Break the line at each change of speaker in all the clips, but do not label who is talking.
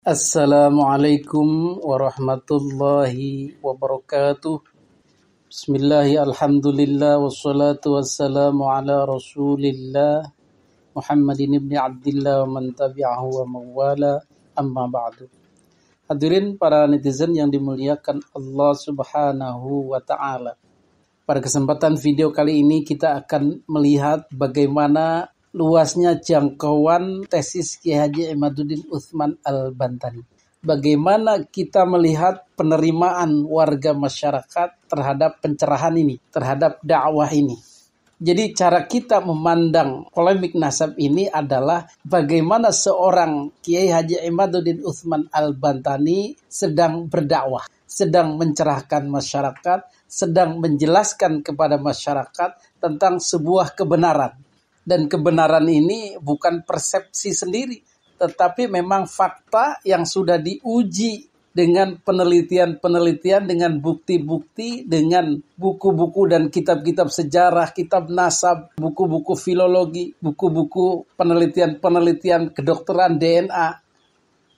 Assalamualaikum warahmatullahi wabarakatuh. Bismillahi alhamdulillah wassalatu wassalamu ala rasulillah Muhammadin ibni Abdillah wa man tabi'ahu wa mawala amma ba'du. Hadirin para netizen yang dimuliakan Allah subhanahu wa ta'ala. Pada kesempatan video kali ini kita akan melihat bagaimana luasnya jangkauan tesis Kiai Haji Imaduddin Utsman Al-Bantani. Bagaimana kita melihat penerimaan warga masyarakat terhadap pencerahan ini, terhadap dakwah ini. Jadi cara kita memandang polemik nasab ini adalah bagaimana seorang Kiai Haji Imaduddin Utsman Al-Bantani sedang berdakwah, sedang mencerahkan masyarakat, sedang menjelaskan kepada masyarakat tentang sebuah kebenaran. Dan kebenaran ini bukan persepsi sendiri, tetapi memang fakta yang sudah diuji dengan penelitian-penelitian, dengan bukti-bukti, dengan buku-buku dan kitab-kitab sejarah, kitab nasab, buku-buku filologi, buku-buku penelitian-penelitian kedokteran DNA,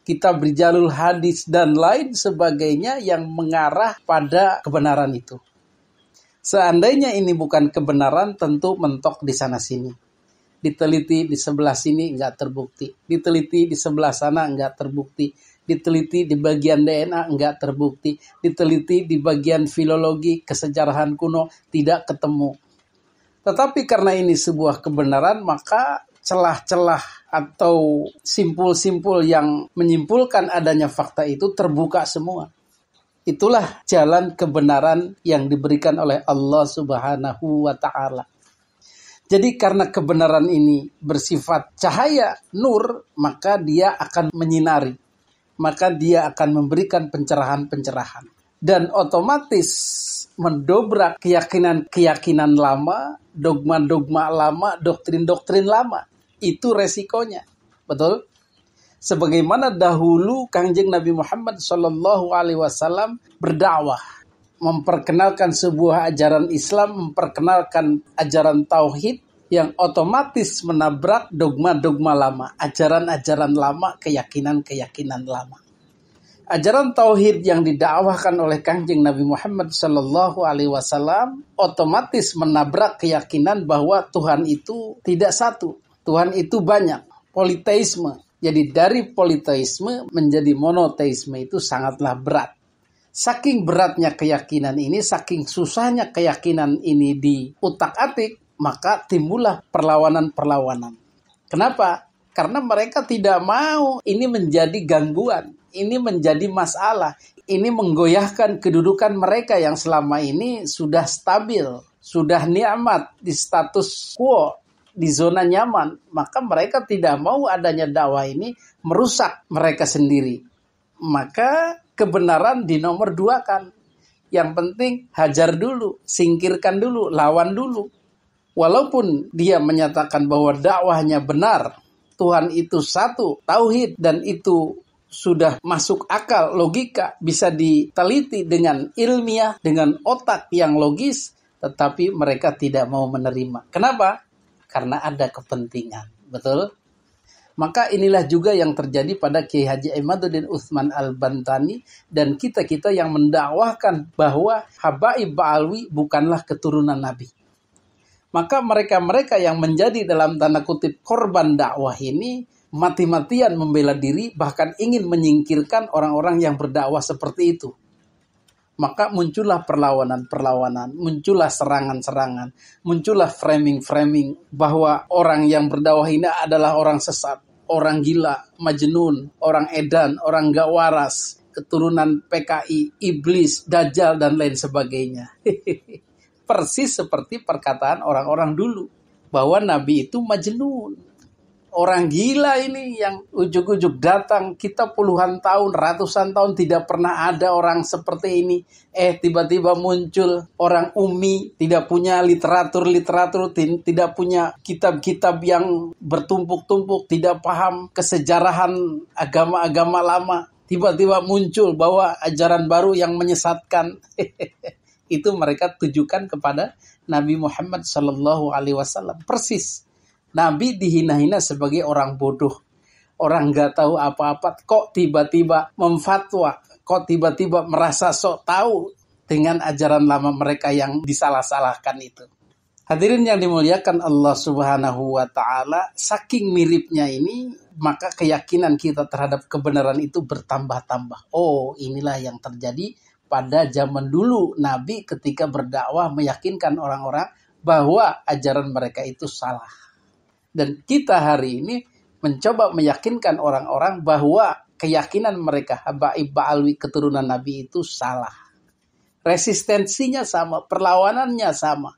kitab rijalul hadis, dan lain sebagainya yang mengarah pada kebenaran itu. Seandainya ini bukan kebenaran, tentu mentok di sana-sini. Diteliti di sebelah sini nggak terbukti, diteliti di sebelah sana nggak terbukti, diteliti di bagian DNA nggak terbukti, diteliti di bagian filologi kesejarahan kuno tidak ketemu. Tetapi karena ini sebuah kebenaran, maka celah-celah atau simpul-simpul yang menyimpulkan adanya fakta itu terbuka semua. Itulah jalan kebenaran yang diberikan oleh Allah Subhanahu wa Ta'ala. Jadi karena kebenaran ini bersifat cahaya, nur, maka dia akan menyinari. Maka dia akan memberikan pencerahan-pencerahan. Dan otomatis mendobrak keyakinan-keyakinan lama, dogma-dogma lama, doktrin-doktrin lama. Itu resikonya. Betul? Sebagaimana dahulu Kangjeng Nabi Muhammad SAW berdakwah, memperkenalkan sebuah ajaran Islam, memperkenalkan ajaran tauhid yang otomatis menabrak dogma-dogma lama, ajaran-ajaran lama, keyakinan-keyakinan lama. Ajaran tauhid yang didakwahkan oleh Kangjeng Nabi Muhammad SAW otomatis menabrak keyakinan bahwa Tuhan itu tidak satu, Tuhan itu banyak, politeisme. Jadi dari politeisme menjadi monoteisme itu sangatlah berat. Saking beratnya keyakinan ini, saking susahnya keyakinan ini diutak-atik, maka timbullah perlawanan-perlawanan. Kenapa? Karena mereka tidak mau ini menjadi gangguan, ini menjadi masalah, ini menggoyahkan kedudukan mereka yang selama ini sudah stabil, sudah nikmat di status quo, di zona nyaman. Maka mereka tidak mau adanya dakwah ini merusak mereka sendiri. Maka kebenaran dinomor dua kan. Yang penting hajar dulu, singkirkan dulu, lawan dulu. Walaupun dia menyatakan bahwa dakwahnya benar, Tuhan itu satu, tauhid, dan itu sudah masuk akal, logika, bisa diteliti dengan ilmiah, dengan otak yang logis, tetapi mereka tidak mau menerima. Kenapa? Karena ada kepentingan. Betul? Maka inilah juga yang terjadi pada Kiai Haji Imaduddin Utsman Al-Bantani dan kita-kita yang mendakwahkan bahwa Habaib Ba'alwi bukanlah keturunan Nabi. Maka mereka-mereka yang menjadi dalam tanda kutip korban dakwah ini mati-matian membela diri, bahkan ingin menyingkirkan orang-orang yang berdakwah seperti itu. Maka muncullah perlawanan-perlawanan, muncullah serangan-serangan, muncullah framing-framing bahwa orang yang berdakwah ini adalah orang sesat, orang gila, majnun, orang edan, orang gak waras, keturunan PKI, iblis, dajjal, dan lain sebagainya. Persis seperti perkataan orang-orang dulu bahwa Nabi itu majnun. Orang gila ini yang ujuk-ujuk datang, kita puluhan tahun, ratusan tahun tidak pernah ada orang seperti ini. Tiba-tiba muncul orang ummi, tidak punya literatur, tidak punya kitab-kitab yang bertumpuk-tumpuk, tidak paham kesejarahan agama-agama lama. Tiba-tiba muncul bahwa ajaran baru yang menyesatkan. Itu mereka tujukan kepada Nabi Muhammad SAW. Persis. Nabi dihina-hina sebagai orang bodoh. orang nggak tahu apa-apa, kok tiba-tiba memfatwa, kok tiba-tiba merasa sok tahu dengan ajaran lama mereka yang disalah-salahkan itu. Hadirin yang dimuliakan Allah Subhanahu wa Ta'ala, saking miripnya ini, maka keyakinan kita terhadap kebenaran itu bertambah-tambah. Oh, inilah yang terjadi pada zaman dulu Nabi ketika berdakwah meyakinkan orang-orang bahwa ajaran mereka itu salah. Dan kita hari ini mencoba meyakinkan orang-orang bahwa keyakinan mereka Habaib Ba'alwi keturunan Nabi itu salah. Resistensinya sama, perlawanannya sama.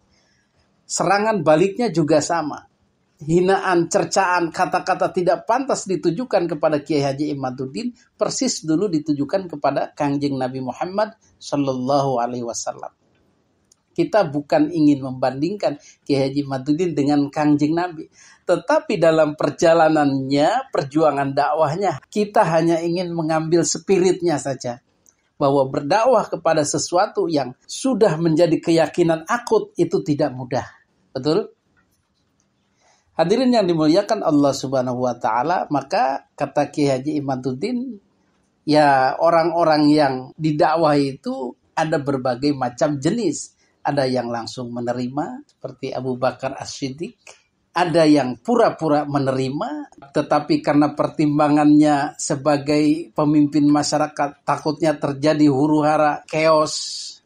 Serangan baliknya juga sama. Hinaan, cercaan, kata-kata tidak pantas ditujukan kepada Kiai Haji Imaduddin persis dulu ditujukan kepada Kangjeng Nabi Muhammad Sallallahu Alaihi Wasallam. Kita bukan ingin membandingkan Kiai Haji Imaduddin dengan Kangjeng Nabi, tetapi dalam perjalanannya, perjuangan dakwahnya, kita hanya ingin mengambil spiritnya saja. Bahwa berdakwah kepada sesuatu yang sudah menjadi keyakinan akut itu tidak mudah. Betul? Hadirin yang dimuliakan Allah Subhanahu wa Ta'ala, maka kata Kiai Haji Imaduddin, ya orang-orang yang didakwahi itu ada berbagai macam jenis. Ada yang langsung menerima seperti Abu Bakar As-Siddiq, ada yang pura-pura menerima, tetapi karena pertimbangannya sebagai pemimpin masyarakat takutnya terjadi huru-hara, chaos,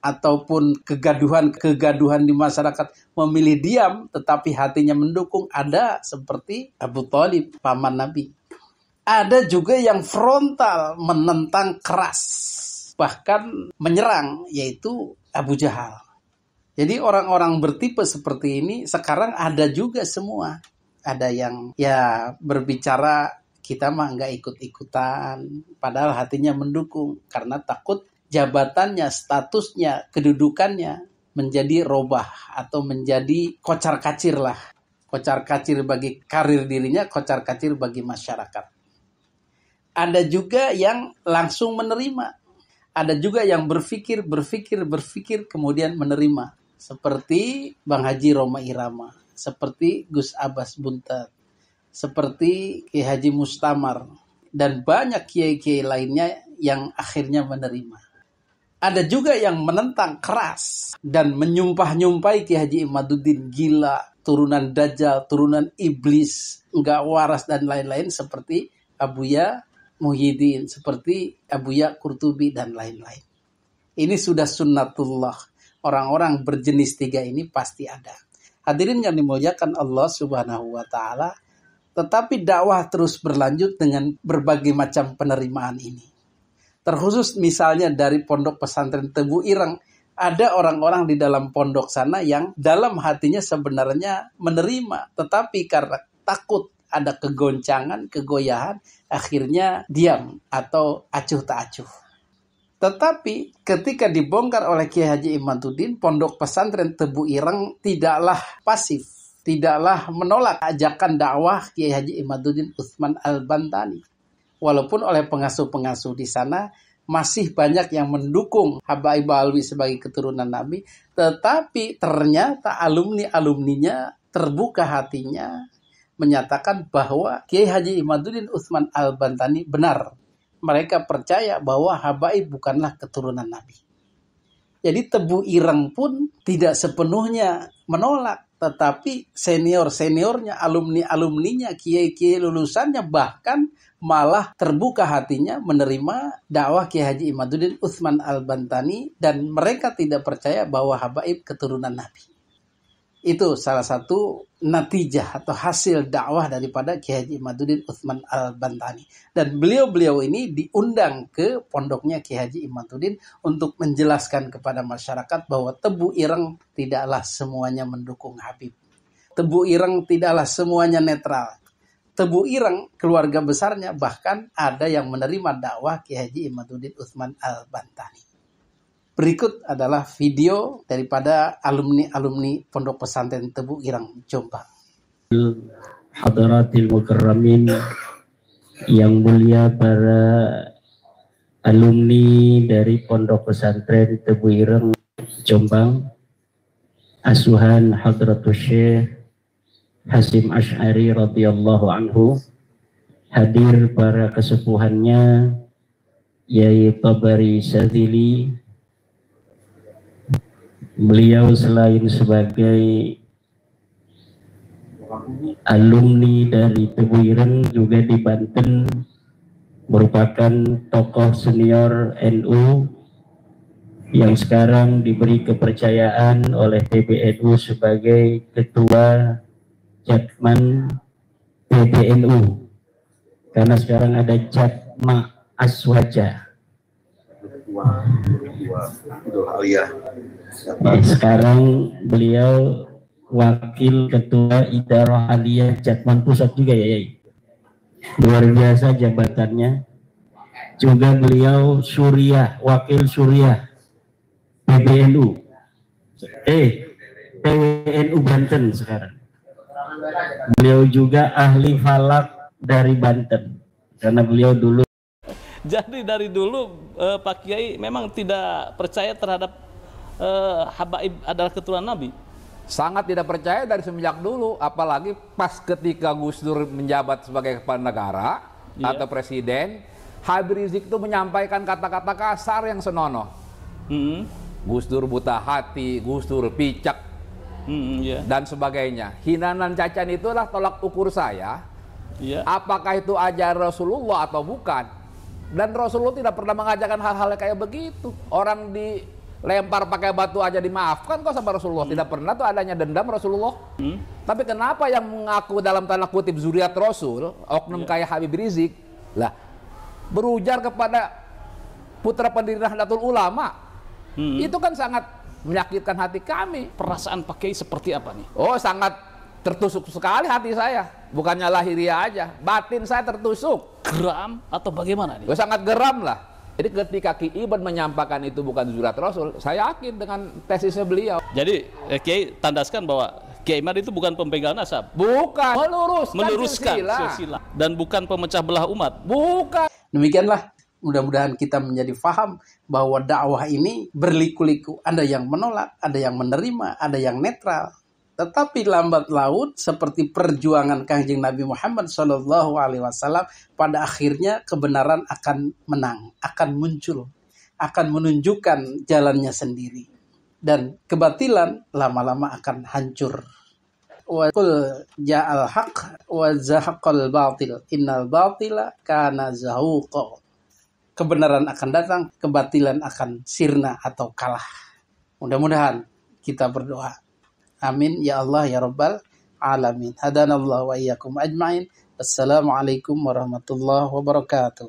ataupun kegaduhan di masyarakat, memilih diam tetapi hatinya mendukung. Ada seperti Abu Thalib, paman Nabi. Ada juga yang frontal, menentang keras, bahkan menyerang, yaitu Abu Jahal. Jadi orang-orang bertipe seperti ini sekarang ada juga semua. Ada yang ya berbicara kita mah nggak ikut-ikutan, padahal hatinya mendukung karena takut jabatannya, statusnya, kedudukannya menjadi robah atau menjadi kocar-kacir lah. Kocar-kacir bagi karir dirinya, kocar-kacir bagi masyarakat. Ada juga yang langsung menerima. Ada juga yang berpikir, kemudian menerima. Seperti Bang Haji Roma Irama, seperti Gus Abbas Buntat, seperti Kiai Haji Mustamar, dan banyak kiai-kiai lainnya yang akhirnya menerima. Ada juga yang menentang keras dan menyumpah-nyumpai Kiai Haji Imaduddin gila, turunan Dajjal, turunan iblis, enggak waras dan lain-lain seperti Abuya Muhyiddin, seperti Abuya Qurtubi dan lain-lain. Ini sudah sunnatullah. Orang-orang berjenis tiga ini pasti ada. Hadirin yang dimuliakan Allah Subhanahu wa Ta'ala, tetapi dakwah terus berlanjut dengan berbagai macam penerimaan ini. Terkhusus misalnya dari pondok pesantren Tebu Ireng, ada orang-orang di dalam pondok sana yang dalam hatinya sebenarnya menerima, tetapi karena takut ada kegoncangan, kegoyahan, akhirnya diam atau acuh tak acuh. Tetapi ketika dibongkar oleh Kiai Haji Imaduddin, pondok pesantren Tebu Ireng tidaklah pasif, tidaklah menolak ajakan dakwah Kiai Haji Imaduddin Utsman Al-Bantani. Walaupun oleh pengasuh-pengasuh di sana masih banyak yang mendukung Habaib Ba'alwi sebagai keturunan Nabi, tetapi ternyata alumni-alumninya terbuka hatinya menyatakan bahwa Kiai Haji Imaduddin Utsman Al-Bantani benar. Mereka percaya bahwa Habaib bukanlah keturunan Nabi. Jadi Tebu Ireng pun tidak sepenuhnya menolak, tetapi senior-seniornya, alumni-alumninya, kiai-kiai lulusannya bahkan malah terbuka hatinya menerima dakwah Kiai Haji Imaduddin Utsman Al-Bantani dan mereka tidak percaya bahwa Habaib keturunan Nabi. Itu salah satu natijah atau hasil dakwah daripada Kiai Haji Imaduddin Utsman Al-Bantani. Dan beliau-beliau ini diundang ke pondoknya Kiai Haji Imaduddin untuk menjelaskan kepada masyarakat bahwa Tebu Ireng tidaklah semuanya mendukung Habib. Tebu Ireng tidaklah semuanya netral. Tebu Ireng, keluarga besarnya bahkan ada yang menerima dakwah Kiai Haji Imaduddin Utsman Al-Bantani. Berikut adalah video daripada alumni-alumni Pondok Pesantren Tebu Ireng, Jombang.
Hadaratil Mukarramin, yang mulia para alumni dari Pondok Pesantren Tebu Ireng, Jombang, asuhan Hadratus Syekh Hasyim Asy'ari radhiyallahu anhu, hadir para kesepuhannya, Yai Tabari Syadzili. Beliau selain sebagai alumni dari Tebu Ireng juga di Banten merupakan tokoh senior NU yang sekarang diberi kepercayaan oleh PBNU sebagai Ketua Jatman PBNU, karena sekarang ada Jatma Aswaja. Sekarang beliau Wakil Ketua Idarah Aliyah Jatman Pusat juga ya, Yai. Luar biasa jabatannya. Juga beliau Suriah, Wakil Suriah PBNU. PWNU Banten sekarang. Beliau juga ahli falak dari Banten, karena beliau dulu.
Jadi dari dulu Pak Kiai memang tidak percaya terhadap habaib adalah keturunan Nabi.
Sangat tidak percaya dari semenjak dulu, apalagi pas ketika Gus Dur menjabat sebagai kepala negara atau presiden, Habib Rizik itu menyampaikan kata-kata kasar yang senonoh. Gus Dur buta hati, Gus Dur picak, dan sebagainya. Hinaan dan cacian itulah tolak ukur saya. Apakah itu ajaran Rasulullah atau bukan? Dan Rasulullah tidak pernah mengajarkan hal-hal kayak begitu. Orang dilempar pakai batu aja dimaafkan kok sama Rasulullah. Tidak pernah tuh adanya dendam Rasulullah. Tapi kenapa yang mengaku dalam tanda kutip zuriat Rasul, oknum kayak Habib Rizik, lah berujar kepada putra pendiri Nahdlatul Ulama, itu kan sangat menyakitkan hati kami.
Perasaan Pak Kiai seperti apa nih?
Oh, sangat tertusuk sekali hati saya. Bukannya lahiriah aja, batin saya tertusuk.
Geram atau bagaimana nih?
Oh, sangat geram lah. Jadi ketika Ki Iban menyampaikan itu bukan zuriat Rasul, saya yakin dengan tesisnya beliau.
Jadi Kiai tandaskan bahwa Kiai Imad itu bukan pembegal nasab.
Bukan,
meluruskan silsilah. Dan bukan pemecah belah umat.
Bukan.
Demikianlah, mudah-mudahan kita menjadi faham bahwa dakwah ini berliku-liku. Ada yang menolak, ada yang menerima, ada yang netral. Tetapi lambat laun seperti perjuangan Kanjeng Nabi Muhammad SAW, pada akhirnya kebenaran akan menang, akan muncul, akan menunjukkan jalannya sendiri. Dan kebatilan lama-lama akan hancur. Wa qul ja'al haq wa zahaqal batil innal batila kana zahuqa. Kebenaran akan datang, kebatilan akan sirna atau kalah. Mudah-mudahan kita berdoa. Amin ya Allah ya Rabbal alamin. Hadanallahu wa iyyakum ajmain. Assalamualaikum warahmatullahi wabarakatuh.